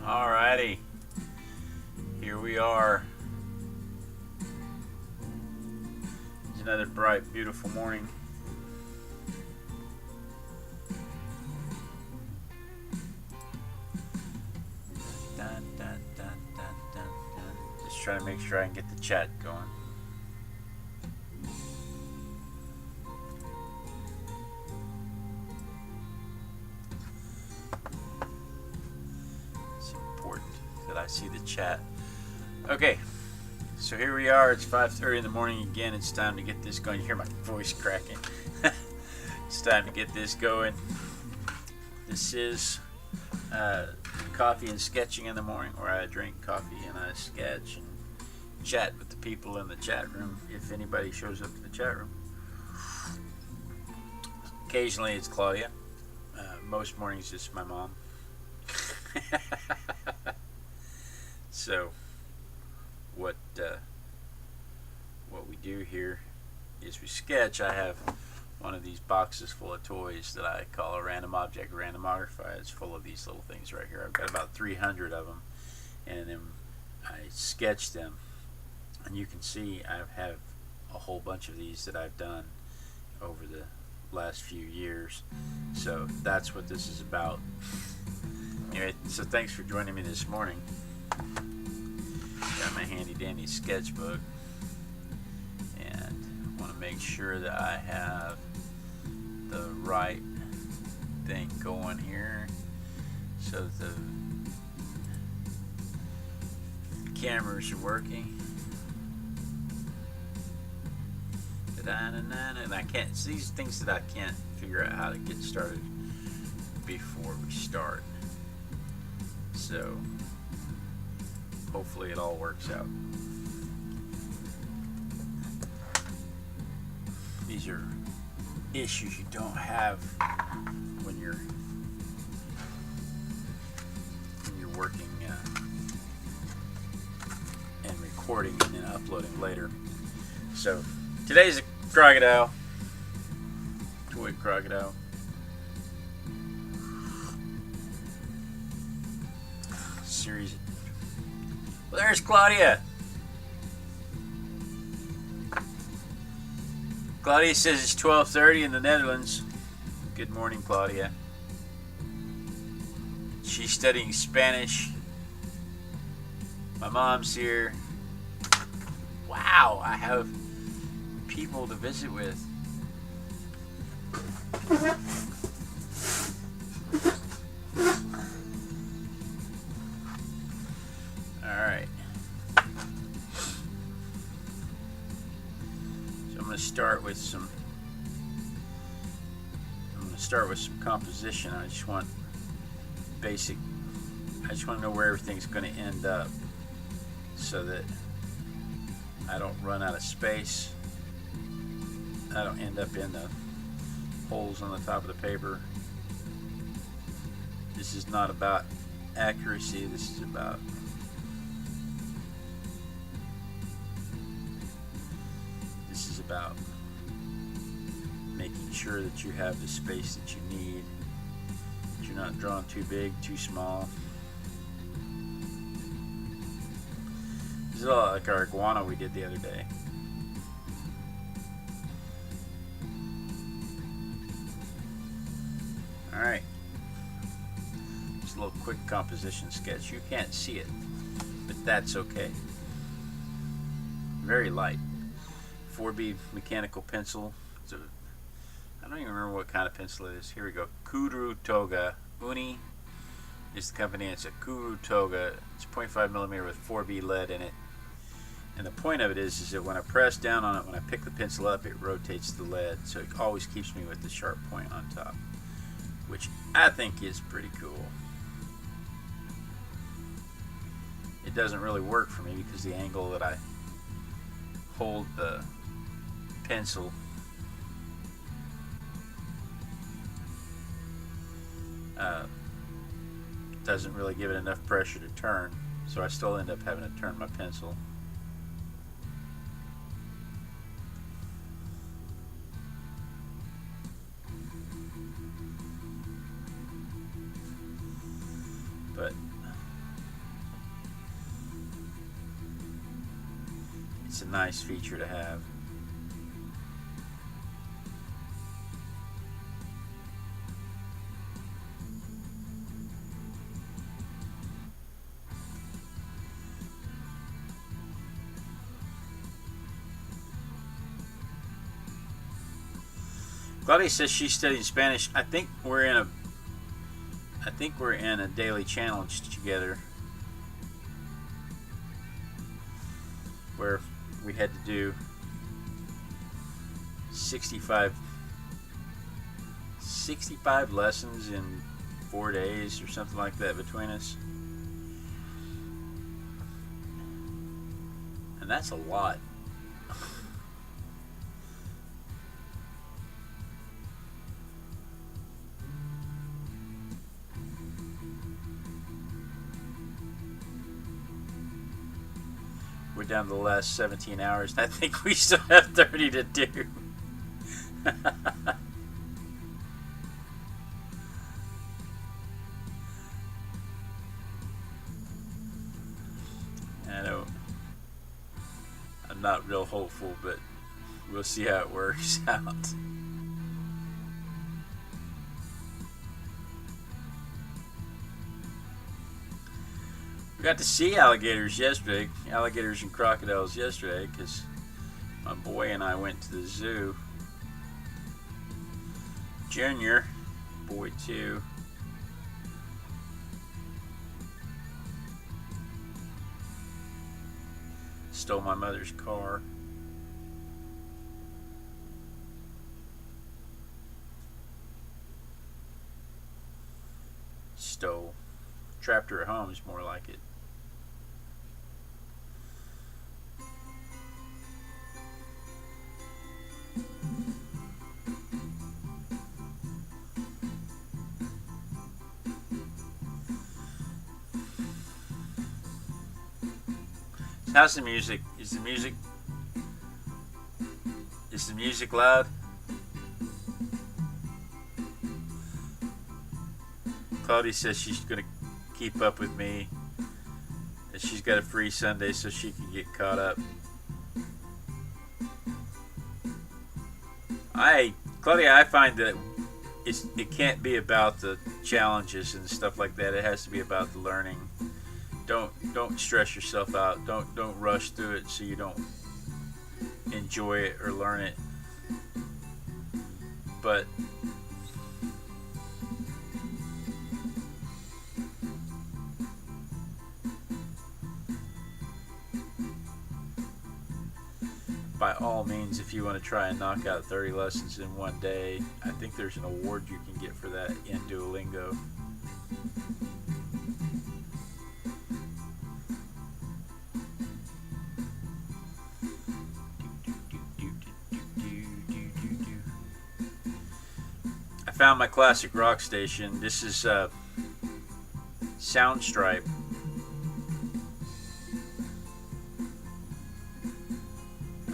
Alrighty, here we are. It's another bright, beautiful morning. Dun, dun, dun, dun, dun, dun. Just trying to make sure I can get the chat going. I see the chat. Okay, so here we are. It's 5:30 in the morning again. It's time to get this going. You hear my voice cracking. It's time to get this going. This is coffee and sketching in the morning, where I drink coffee and I sketch and chat with the people in the chat room, if anybody shows up to the chat room. Occasionally it's Claudia. Most mornings it's my mom. So what we do here is we sketch. I have one of these boxes full of toys that I call a Random Object Randomogrifier. It's full of these little things right here. I've got about 300 of them, and then I sketch them, and you can see I have a whole bunch of these that I've done over the last few years. So that's what this is about. Anyway, so thanks for joining me this morning. Got my handy dandy sketchbook, and want to make sure that I have the right thing going here so that the cameras are working. And I can't, it's these things that I can't figure out how to get started before we start. So hopefully it all works out. These are issues you don't have when you're working and recording and then uploading later. So today's a crocodile, toy crocodile. Series. Well, there's Claudia. Claudia says it's 12:30 in the Netherlands. Good morning, Claudia. She's studying Spanish. My mom's here. Wow, I have people to visit with. Alright. So I'm going to start with some composition. I just want to know where everything's going to end up so that I don't run out of space. I don't end up in the holes on the top of the paper. This is not about accuracy. This is about making sure that you have the space that you need, that you're not drawing too big, too small. This is a lot like our iguana we did the other day. Alright, just a little quick composition sketch. You can't see it, but that's okay. Very light. 4B mechanical pencil. I don't even remember what kind of pencil it is. Here we go. Kuru Toga. Uni is the company. It's a Kuru Toga. It's 0.5 millimeter with 4B lead in it. And the point of it is that when I press down on it, when I pick the pencil up, it rotates the lead. So it always keeps me with the sharp point on top, which I think is pretty cool. It doesn't really work for me because the angle that I hold the pencil doesn't really give it enough pressure to turn, so I still end up having to turn my pencil. But It's a nice feature to have. Claudia says she's studying Spanish. I think we're in a daily challenge together where we had to do 65 lessons in 4 days or something like that between us. And that's a lot. We're down to the last 17 hours, and I think we still have 30 to do. I know I'm not real hopeful, but we'll see how it works out. We got to see alligators yesterday, alligators and crocodiles yesterday, because my boy and I went to the zoo. Junior, boy 2, stole my mother's car. Trapped her at home is more like it. How's the music? Is the music loud? Claudia says she's gonna keep up with me, and she's got a free Sunday so she can get caught up. Claudia, I find that it can't be about the challenges and stuff like that. It has to be about the learning. Don't stress yourself out. Don't rush through it so you don't enjoy it or learn it. But by all means, if you want to try and knock out 30 lessons in one day, I think there's an award you can get for that in Duolingo. I found my classic rock station. This is Soundstripe.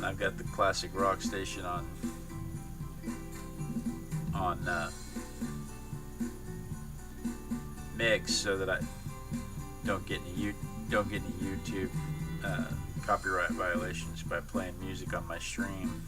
I've got the classic rock station on mix so that I don't get any YouTube copyright violations by playing music on my stream.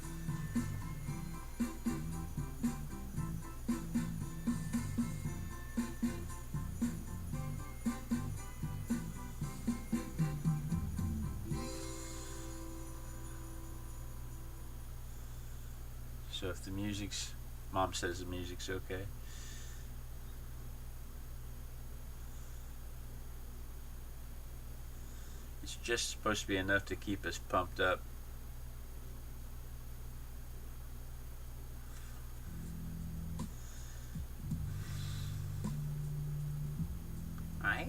So if the music's, Mom says the music's okay. It's just supposed to be enough to keep us pumped up. Aye.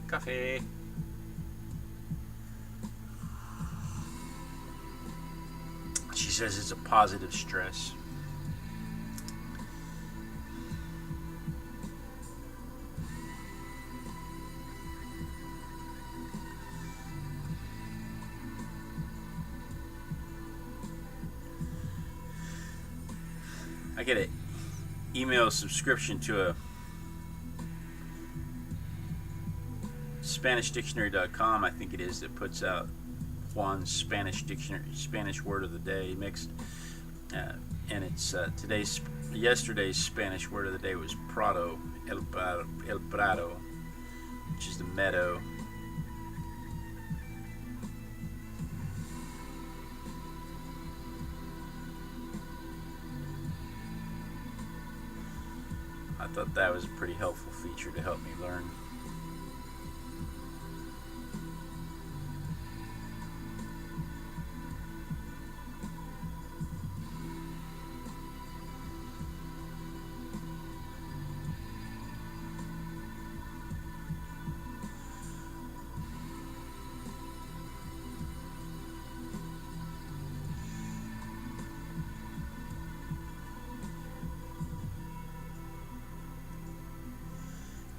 Coffee. She says it's a positive stress. I get an email subscription to a SpanishDictionary.com, I think it is, that puts out Juan's Spanish dictionary, Spanish word of the day mixed, and it's yesterday's Spanish word of the day was Prado, el Prado, which is the meadow. I thought that was a pretty helpful feature to help me learn.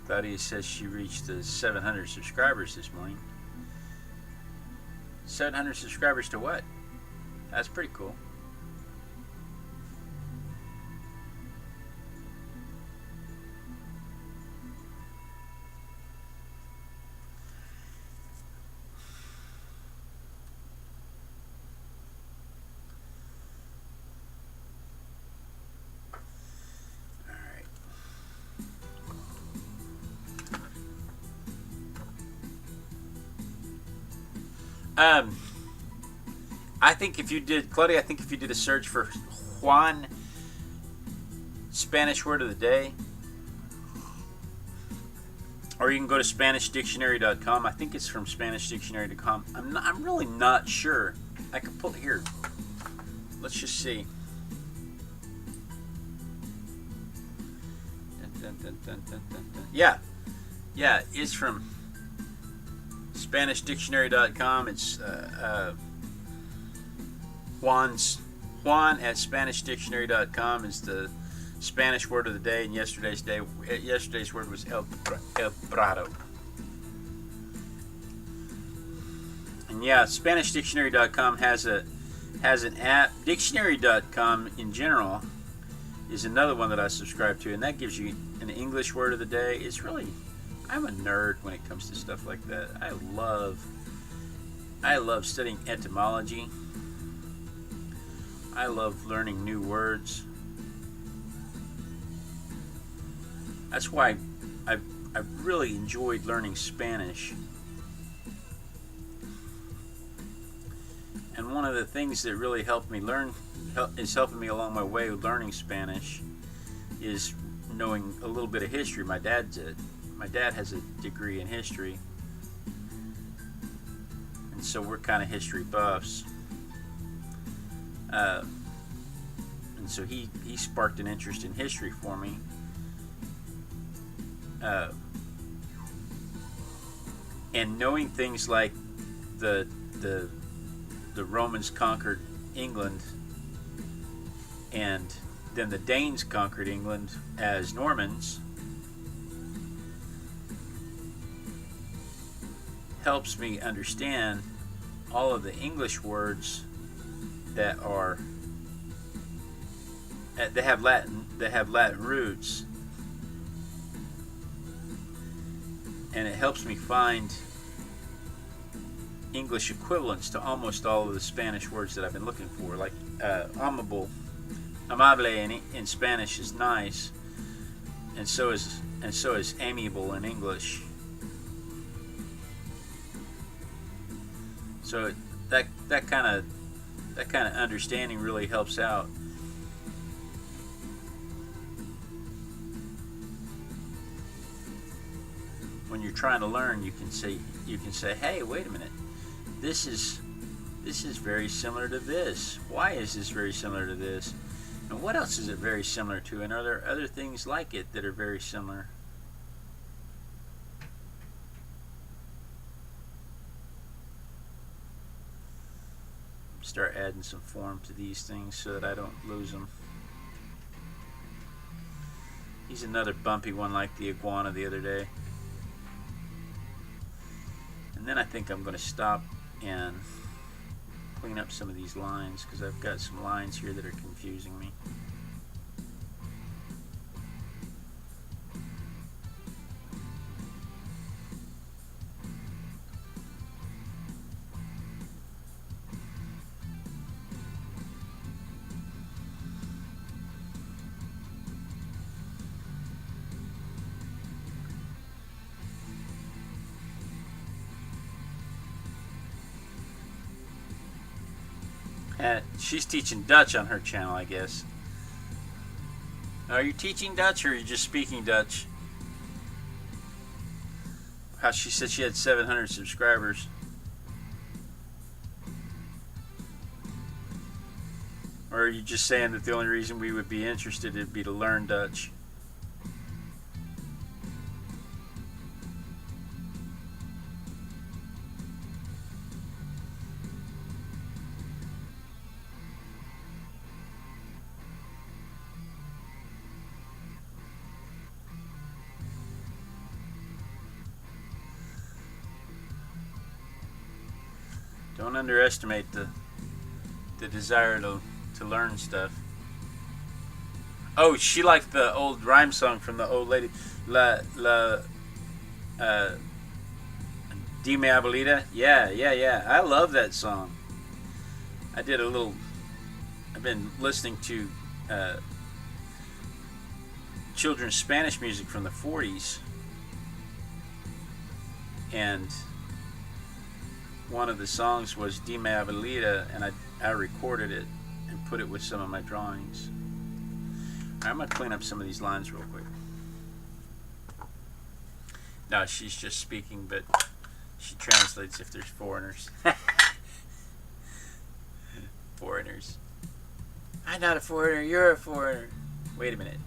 Claudia says she reached the 700 subscribers this morning. 700 subscribers to what? That's pretty cool. I think if you did, Claudia, I think if you did a search for Juan Spanish word of the day, or you can go to SpanishDictionary.com. I think it's from SpanishDictionary.com. I'm really not sure. I can pull it here. Let's just see. Yeah, it's from SpanishDictionary.com. It's Juan at SpanishDictionary.com is the Spanish word of the day, and yesterday's word was el Prado. And yeah, SpanishDictionary.com has an app. Dictionary.com in general is another one that I subscribe to, and that gives you an English word of the day. It's really, I'm a nerd when it comes to stuff like that. I love studying etymology. I love learning new words. That's why I've really enjoyed learning Spanish. And one of the things that really helped me is helping me along my way with learning Spanish is knowing a little bit of history. My dad has a degree in history, and so we're kind of history buffs. And so he sparked an interest in history for me. And knowing things like the Romans conquered England, and then the Danes conquered England as Normans, helps me understand all of the English words that have Latin roots, and it helps me find English equivalents to almost all of the Spanish words that I've been looking for. Like amable in Spanish is nice, and so is amiable in English. So that kind of understanding really helps out. When you're trying to learn, you can say, hey, wait a minute, this is very similar to this. Why is this very similar to this? And what else is it very similar to? And are there other things like it that are very similar? Start adding some form to these things so that I don't lose them. He's another bumpy one like the iguana the other day. And then I think I'm going to stop and clean up some of these lines, because I've got some lines here that are confusing me. She's teaching Dutch on her channel, I guess. Are you teaching Dutch or are you just speaking Dutch? How she said she had 700 subscribers. Or are you just saying that the only reason we would be interested would be to learn Dutch? Don't underestimate the desire to learn stuff. Oh, she liked the old rhyme song from the old lady. Dime Abuelita. Yeah. I love that song. I've been listening to children's Spanish music from the 40s. And one of the songs was Dime Abuelita, and I recorded it and put it with some of my drawings. I'm going to clean up some of these lines real quick. No, she's just speaking, but she translates if there's foreigners. Foreigners. I'm not a foreigner, you're a foreigner. Wait a minute.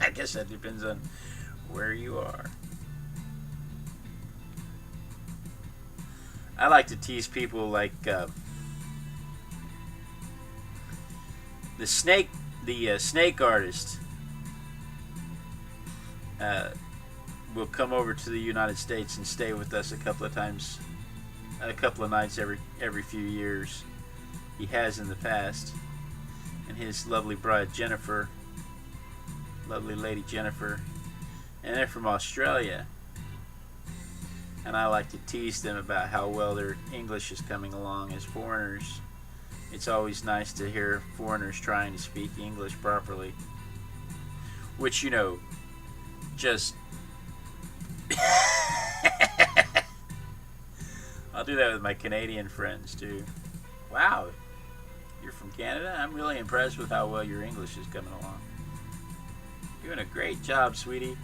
I guess that depends on where you are. I like to tease people like the snake artist will come over to the United States and stay with us a couple of nights every few years. He has in the past, and his lovely bride Jennifer, lovely lady Jennifer, and they're from Australia. And I like to tease them about how well their English is coming along as foreigners. It's always nice to hear foreigners trying to speak English properly. Which, just... I'll do that with my Canadian friends, too. Wow, you're from Canada? I'm really impressed with how well your English is coming along. Doing a great job, sweetie.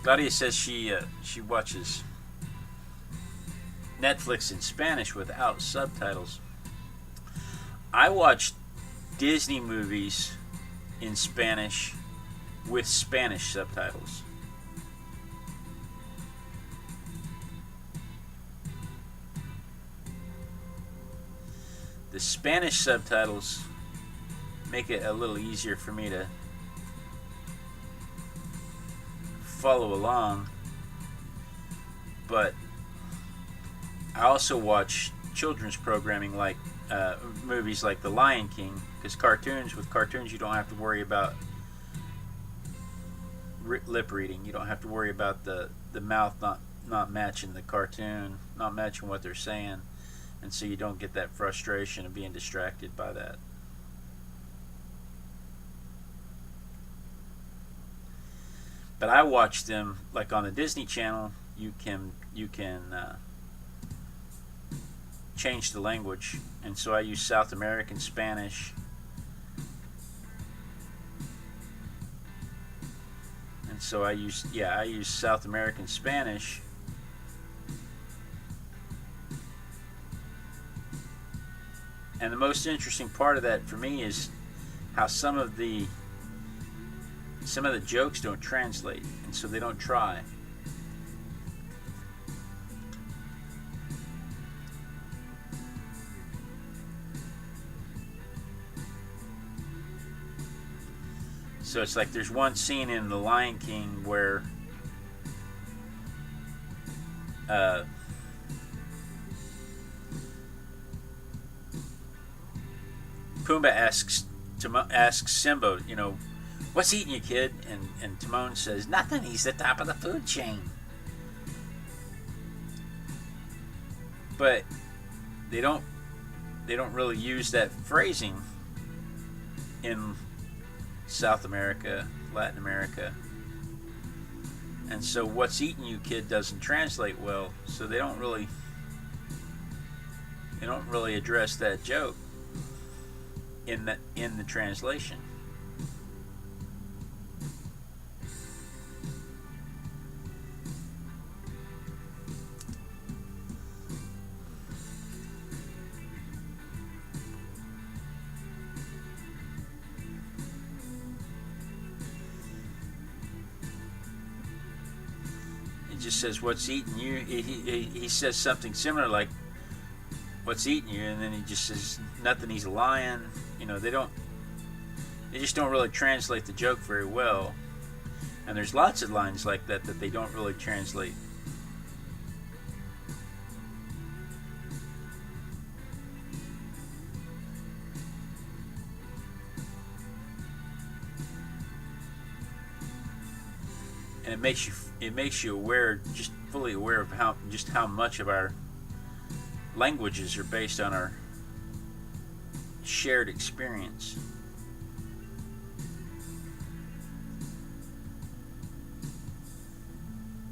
Claudia says she watches Netflix in Spanish without subtitles. I watch Disney movies in Spanish with Spanish subtitles. The Spanish subtitles make it a little easier for me to follow along, but I also watch children's programming like movies like The Lion King, because with cartoons you don't have to worry about lip reading. You don't have to worry about the mouth not matching the cartoon, not matching what they're saying, and so you don't get that frustration of being distracted by that. But I watch them like on the Disney Channel. You can change the language, and so I use South American Spanish, and so I use South American Spanish, and the most interesting part of that for me is how some of the jokes don't translate, and so they don't try. So it's like there's one scene in The Lion King where Pumbaa asks Simba, what's eating you, kid? And Timon says, nothing, he's the top of the food chain. But they don't really use that phrasing in South America, Latin America. And so "what's eating you, kid" doesn't translate well, so they don't really address that joke in the translation. It just says "what's eating you." He says something similar like "what's eating you," and then he just says nothing, he's a lion. They just don't really translate the joke very well. And there's lots of lines like that they don't really translate. And it makes you aware, just fully aware of how much of our languages are based on our shared experience.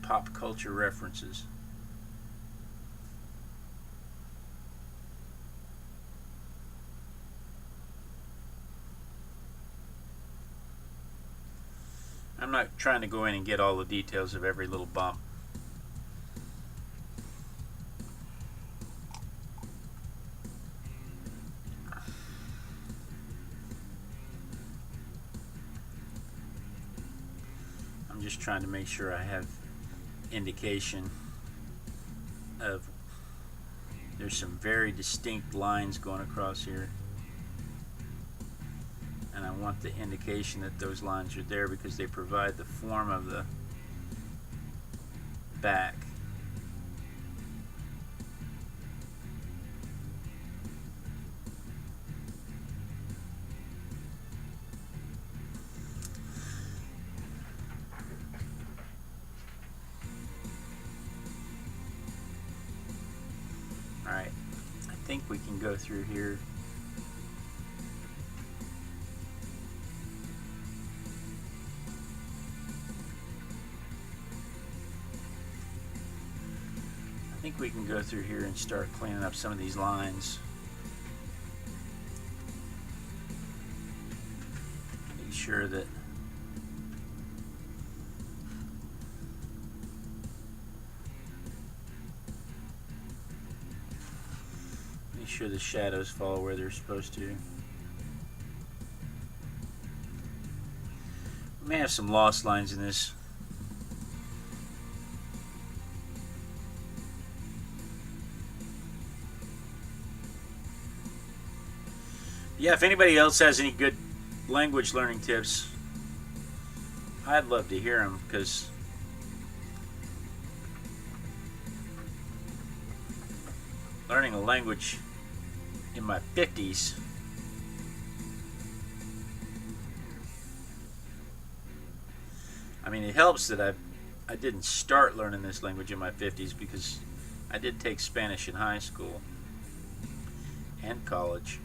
Pop culture references. I'm not trying to go in and get all the details of every little bump. I'm just trying to make sure I have indication of there's some very distinct lines going across here, and I want the indication that those lines are there because they provide the form of the back. Alright, I think we can go through here. I think we can go through here and start cleaning up some of these lines. Make sure that the shadows fall where they're supposed to. We may have some lost lines in this. Yeah, if anybody else has any good language learning tips, I'd love to hear them, because learning a language in my 50s, I mean, it helps that I didn't start learning this language in my 50s, because I did take Spanish in high school and college.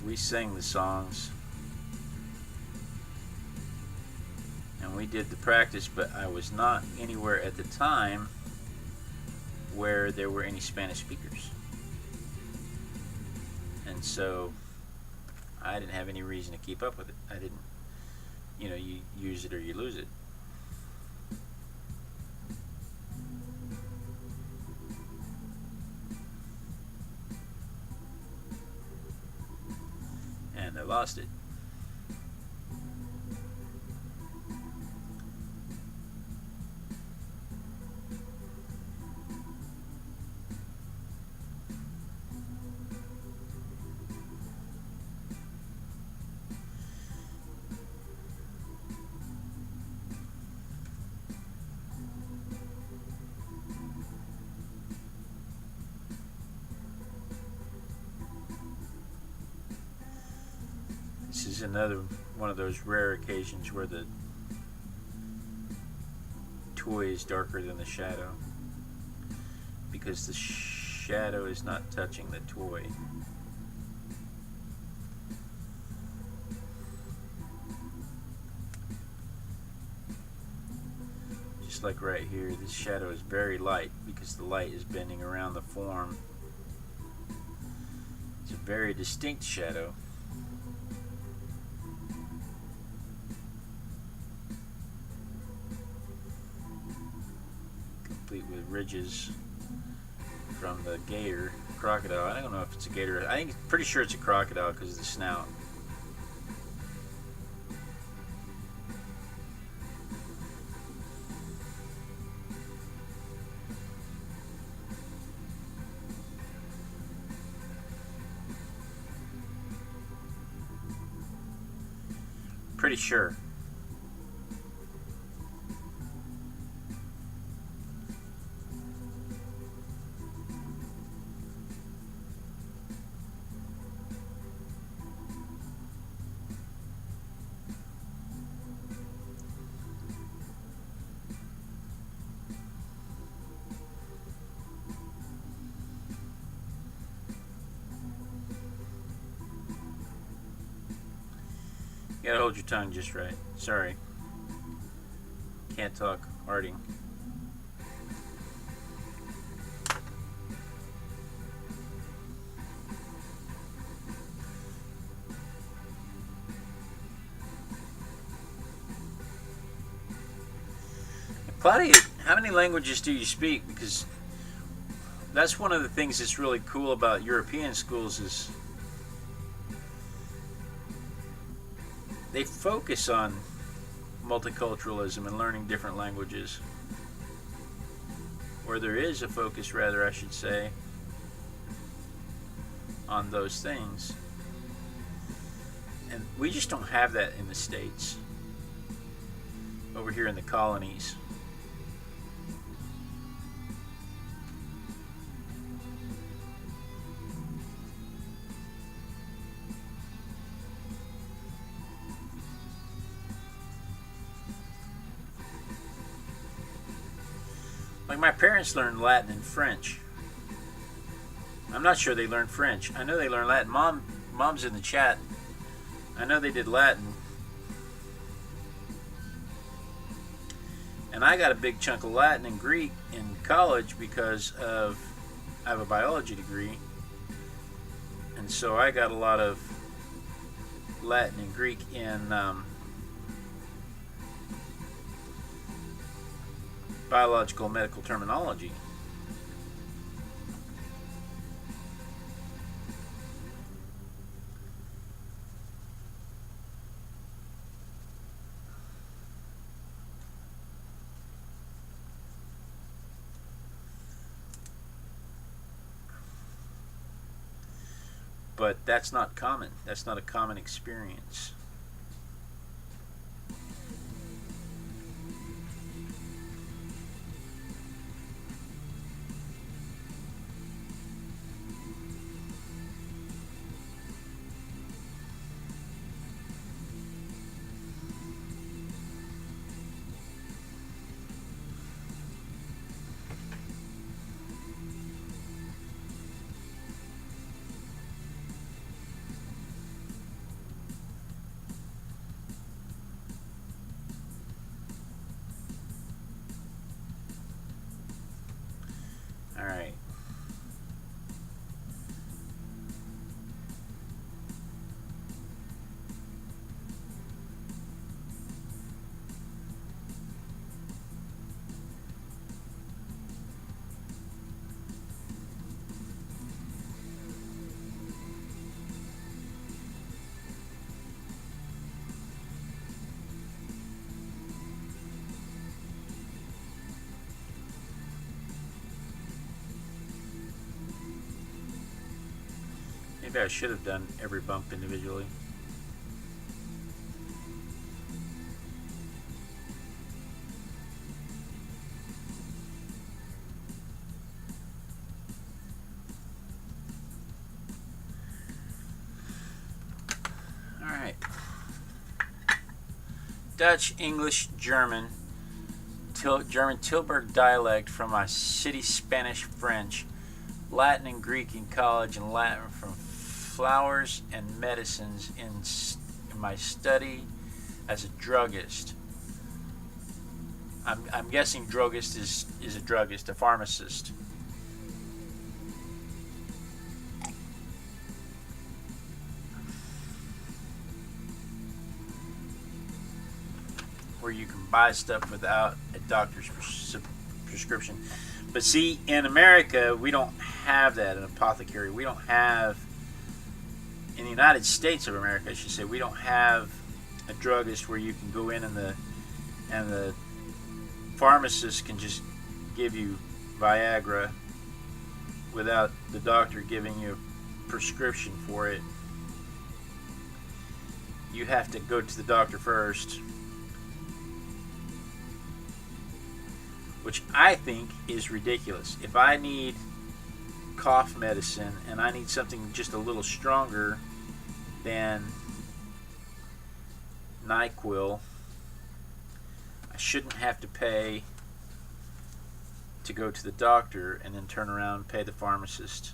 We sang the songs and we did the practice, but I was not anywhere at the time where there were any Spanish speakers, and so I didn't have any reason to keep up with it. I didn't, you use it or you lose it. And I lost it. is another one of those rare occasions where the toy is darker than the shadow, because the shadow is not touching the toy. Just like right here, this shadow is very light because the light is bending around the form. It's a very distinct shadow. Complete with ridges from the gator, crocodile. I don't know if it's a gator. I think, pretty sure it's a crocodile because of the snout. Pretty sure. You gotta hold your tongue just right. Sorry. Can't talk. Arting. Claudia, how many languages do you speak? Because that's one of the things that's really cool about European schools is they focus on multiculturalism and learning different languages. Or there is a focus, rather, I should say, on those things. And we just don't have that in the States. Over here in the colonies. Like my parents learned Latin and French. I'm not sure they learned French. I know they learned Latin. Mom's in the chat. I know they did Latin. And I got a big chunk of Latin and Greek in college because I have a biology degree. And so I got a lot of Latin and Greek in biological medical terminology. But that's not common. That's not a common experience. All right. Maybe I should have done every bump individually. All right. Dutch, English, German, German Tilburg dialect from my city, Spanish, French, Latin and Greek in college, and Latin from flowers and medicines in my study as a druggist. I'm guessing druggist is a druggist, a pharmacist. Where you can buy stuff without a doctor's prescription. But see, in America, we don't have that, an apothecary. We don't have, in the United States of America, I should say, we don't have a druggist where you can go in and the pharmacist can just give you Viagra without the doctor giving you a prescription for it. You have to go to the doctor first, which I think is ridiculous. If I need cough medicine and I need something just a little stronger than NyQuil, I shouldn't have to pay to go to the doctor and then turn around and pay the pharmacist.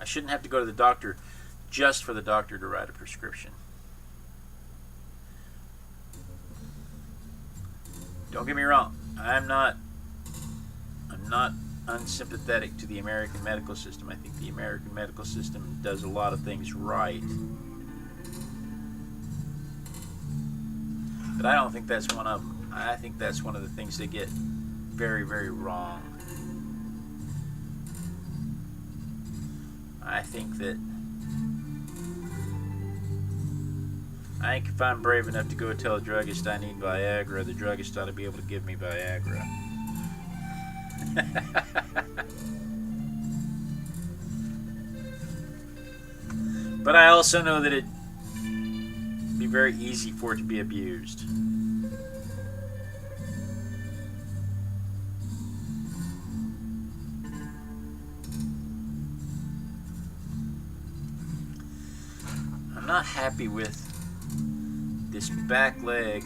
I shouldn't have to go to the doctor just for the doctor to write a prescription. Don't get me wrong. I'm not unsympathetic to the American medical system. I think the American medical system does a lot of things right. But I don't think that's one of them. I think that's one of the things they get very, very wrong. I think if I'm brave enough to go tell a druggist I need Viagra, the druggist ought to be able to give me Viagra. But I also know that it'd be very easy for it to be abused. I'm not happy with this back leg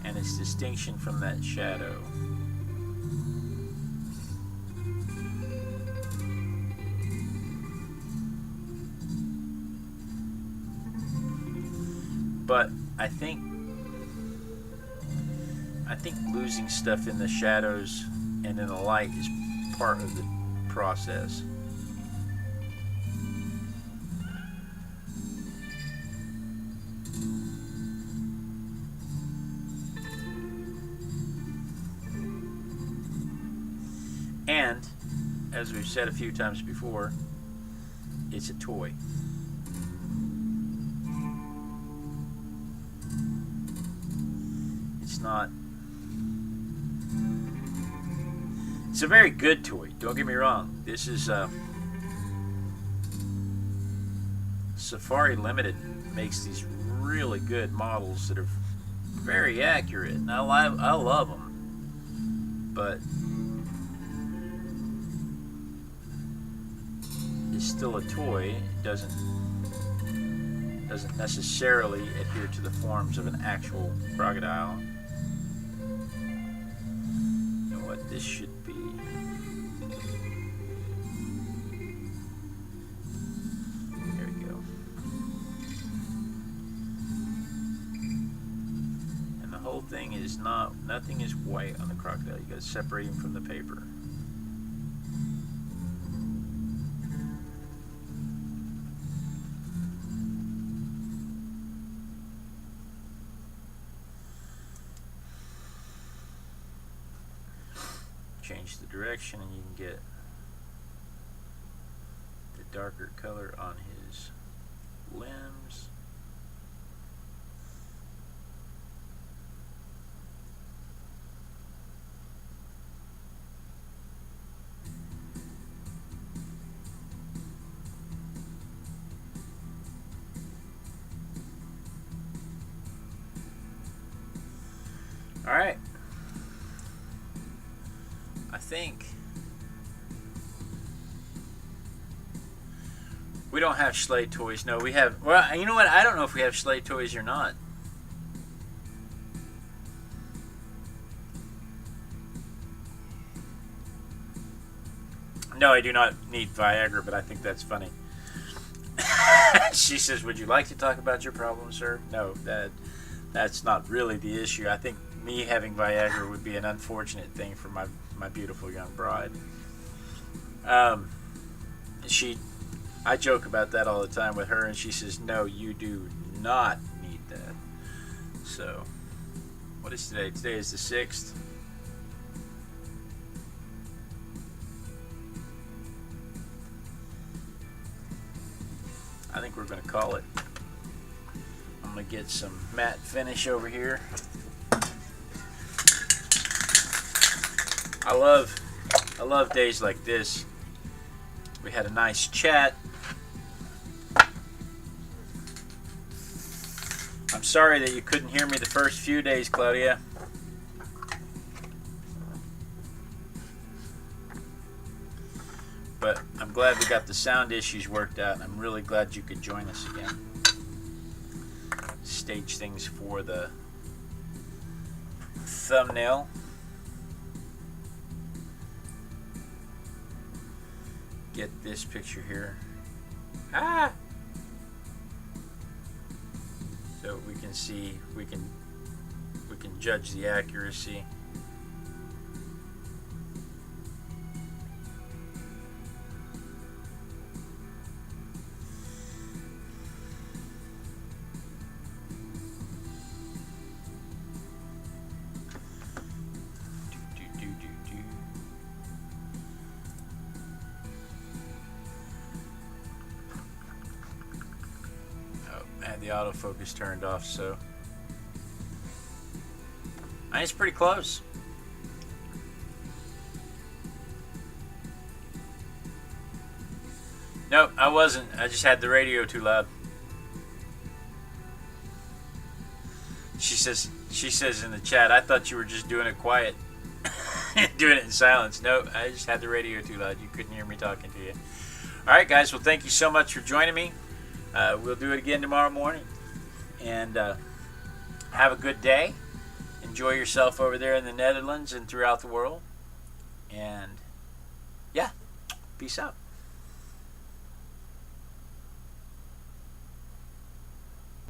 and its distinction from that shadow. But I think losing stuff in the shadows and in the light is part of the process. And, as we've said a few times before, it's a toy. It's not... It's a very good toy, don't get me wrong. This is... Safari Limited makes these really good models that are very accurate, and I love them. But... it's still a toy. It doesn't necessarily adhere to the forms of an actual crocodile. And what this should be. There we go. And the whole thing is nothing is white on the crocodile. You got to separate him from the paper. Change the direction and you can get the darker color on his limbs. All right. I think We don't have sleigh toys. No, we have... Well, you know what? I don't know if we have sleigh toys or not. No, I do not need Viagra, but I think that's funny. She says, would you like to talk about your problem, sir? No, that's not really the issue. I think me having Viagra would be an unfortunate thing for my beautiful young bride. I joke about that all the time with her, and she says, no, you do not need that. So, what is today? Today is the 6th. I think we're going to call it. I'm going to get some matte finish over here. I love days like this. We had a nice chat. I'm sorry that you couldn't hear me the first few days, Claudia. But I'm glad we got the sound issues worked out, and I'm really glad you could join us again. Stage things for the thumbnail. Get this picture here. So we can see, we can judge the accuracy. The autofocus turned off, so it's pretty close. Nope, I wasn't. I just had the radio too loud. She says in the chat, I thought you were just doing it quiet. Doing it in silence. Nope, I just had the radio too loud. You couldn't hear me talking to you. Alright guys, well thank you so much for joining me. We'll do it again tomorrow morning. And have a good day. Enjoy yourself over there in the Netherlands and throughout the world. And yeah, peace out.